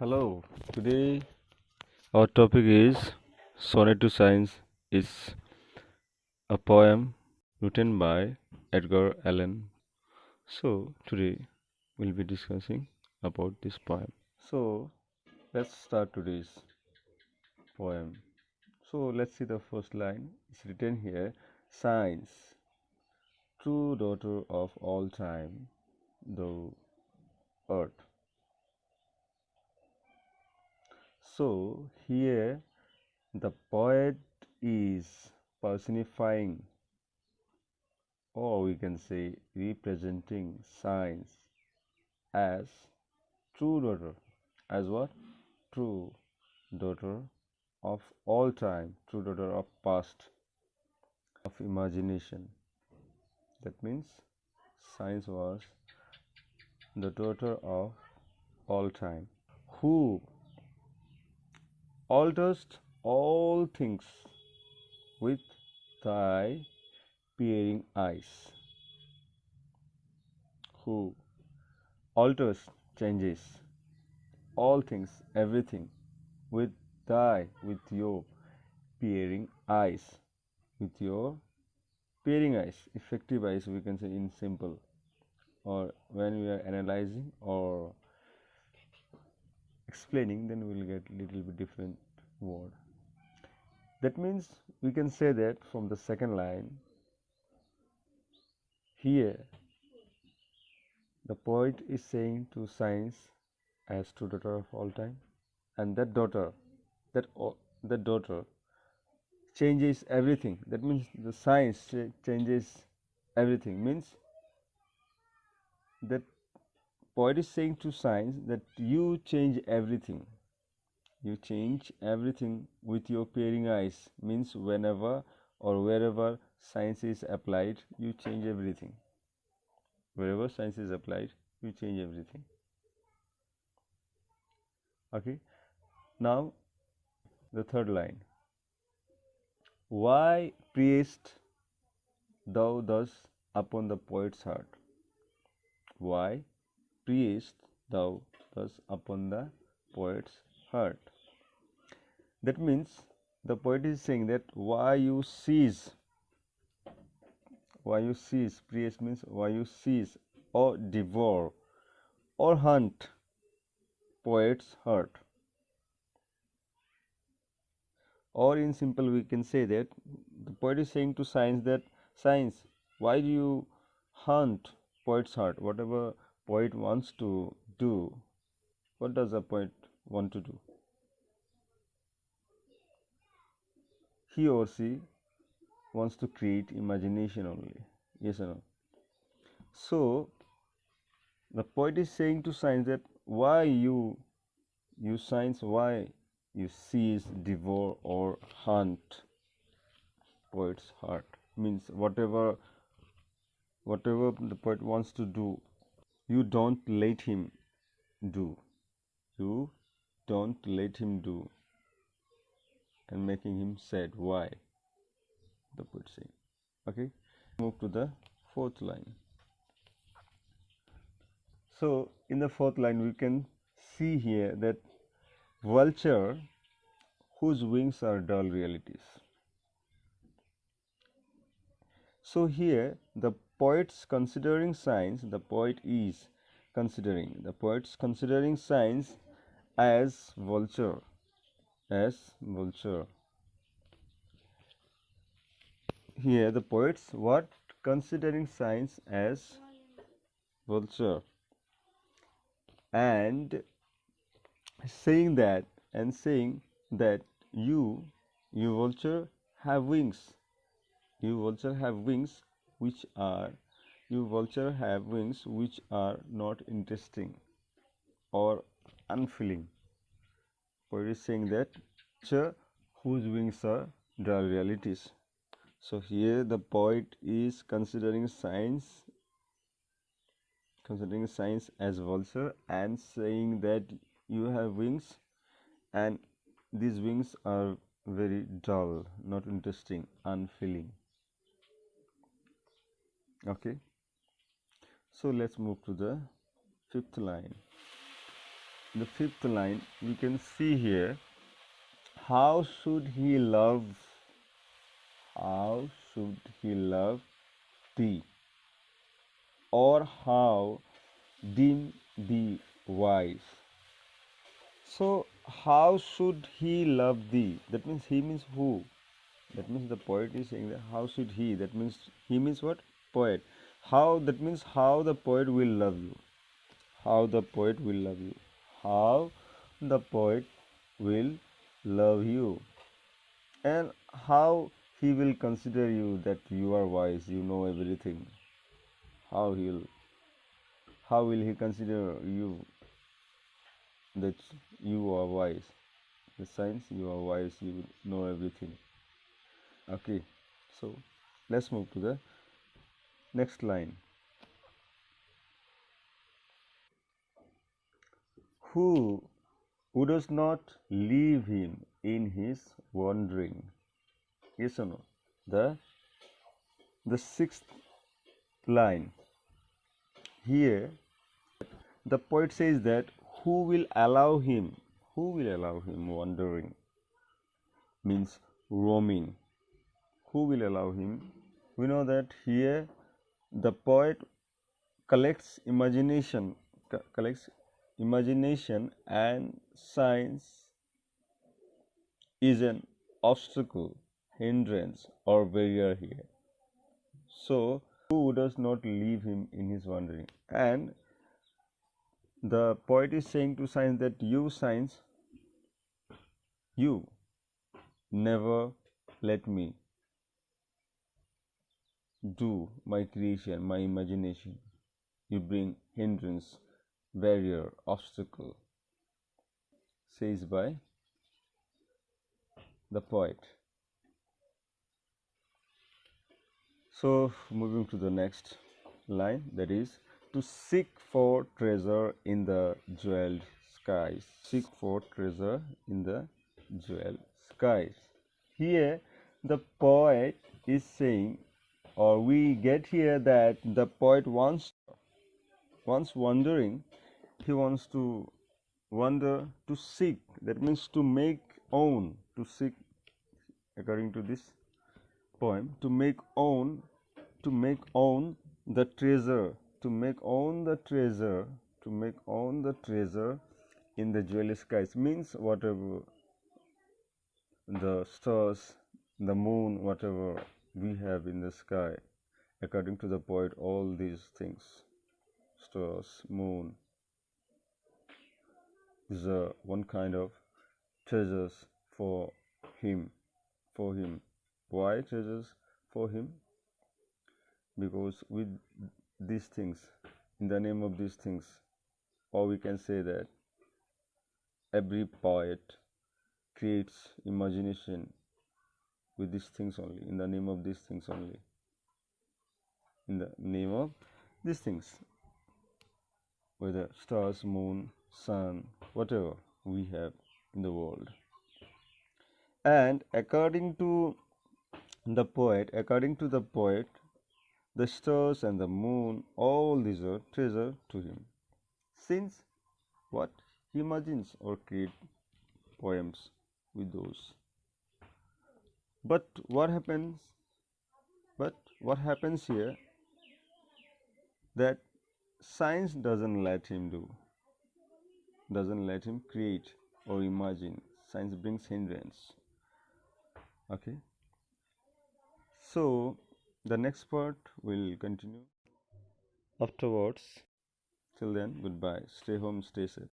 Hello, today our topic is Sonnet to Science is a poem written by Edgar Allan. So today we'll be discussing about this poem. So let's start today's poem. So let's see the first line. It's written here: Science, true daughter of all time, the earth. So here the poet is personifying, or we can say representing, science as true daughter. As what? True daughter of all time, true daughter of past, of imagination. That means science was the daughter of all time, who altered all things with thy peering eyes, who alters, changes all things, everything with with your peering eyes, with your peering eyes, effective eyes, we can say in simple, or when we are analyzing or explaining, then we will get little bit different word. That means we can say that from the second line here, the poet is saying to science as true daughter of all time, and that daughter, that that daughter changes everything. That means the science changes everything. Means that poet is saying to science that you change everything. You change everything with your peering eyes. Means whenever or wherever science is applied, you change everything. Wherever science is applied, you change everything. Okay. Now the third line. Why priest thou thus upon the poet's heart? Why priest thou thus upon the poet's heart? That means the poet is saying that why you seize, priest means why you seize or devour or hunt poet's heart. Or in simple we can say that the poet is saying to science that science, why do you hunt poet's heart? Whatever poet wants to do, what does a poet want to do? He or she wants to create imagination only. Yes or no? So the poet is saying to science that why you science, why you seize, devour or hunt poet's heart. Means whatever the poet wants to do, you don't let him do. You don't let him do, and making him sad. Why? The poet saying. Okay. Move to the fourth line. So in the fourth line we can see here that vulture whose wings are dull realities. So here the poet's considering science, the poet's considering science as vulture, Here the poets what considering science as vulture, and saying that you vulture have wings, you vulture have wings which are not interesting or unfeeling. Poet is saying that vulture whose wings are dull realities. So here the poet is considering science as vulture and saying that you have wings and these wings are very dull, not interesting, unfeeling. Okay, so let's move to the fifth line. the fifth line, we can see here, how should he love, how should he love thee, or how deem thee wise. So, how should he love thee? That means he means who? That means the poet is saying that how should he? That means he means what? Poet. How? That means how the poet will love you. How the poet will love you. How the poet will love you. And how he will consider you that you are wise, you know everything. How he'll how will he consider you that you are wise? The signs you are wise, you know everything. Okay, so let's move to the next line. Who does not leave him in his wandering? Yes or no? The sixth line here, the poet says that who will allow him wandering, means roaming. Who will allow him? We know that here the poet collects imagination, collects imagination, and science is an obstacle, hindrance, or barrier here. So, who does not leave him in his wandering? And the poet is saying to science that you, science, you never let me do my creation, my imagination. You bring hindrance, barrier, obstacle, says by the poet. So, moving to the next line, that is to seek for treasure in the jeweled skies. Seek for treasure in the jeweled skies. Here, the poet is saying, or we get here that the poet wants wandering, he wants to wander, to seek, that means to make own, to seek, according to this poem, to make own, to make own the treasure, to make own the treasure, to make own the treasure in the jewel skies, means whatever the stars, the moon, whatever we have in the sky. According to the poet, all these things, stars, moon, is one kind of treasures for him, for him. Why treasures for him? Because with these things, in the name of these things, or we can say that every poet creates imagination with these things only, in the name of these things only, in the name of these things, whether stars, moon, sun, whatever we have in the world. And according to the poet, the stars and the moon, all these are treasure to him, since what he imagines or create poems with those. But what happens? But what happens here? That science doesn't let him do, doesn't let him create or imagine. Science brings hindrance. Okay. So the next part will continue afterwards. Till then, goodbye. Stay home, stay safe.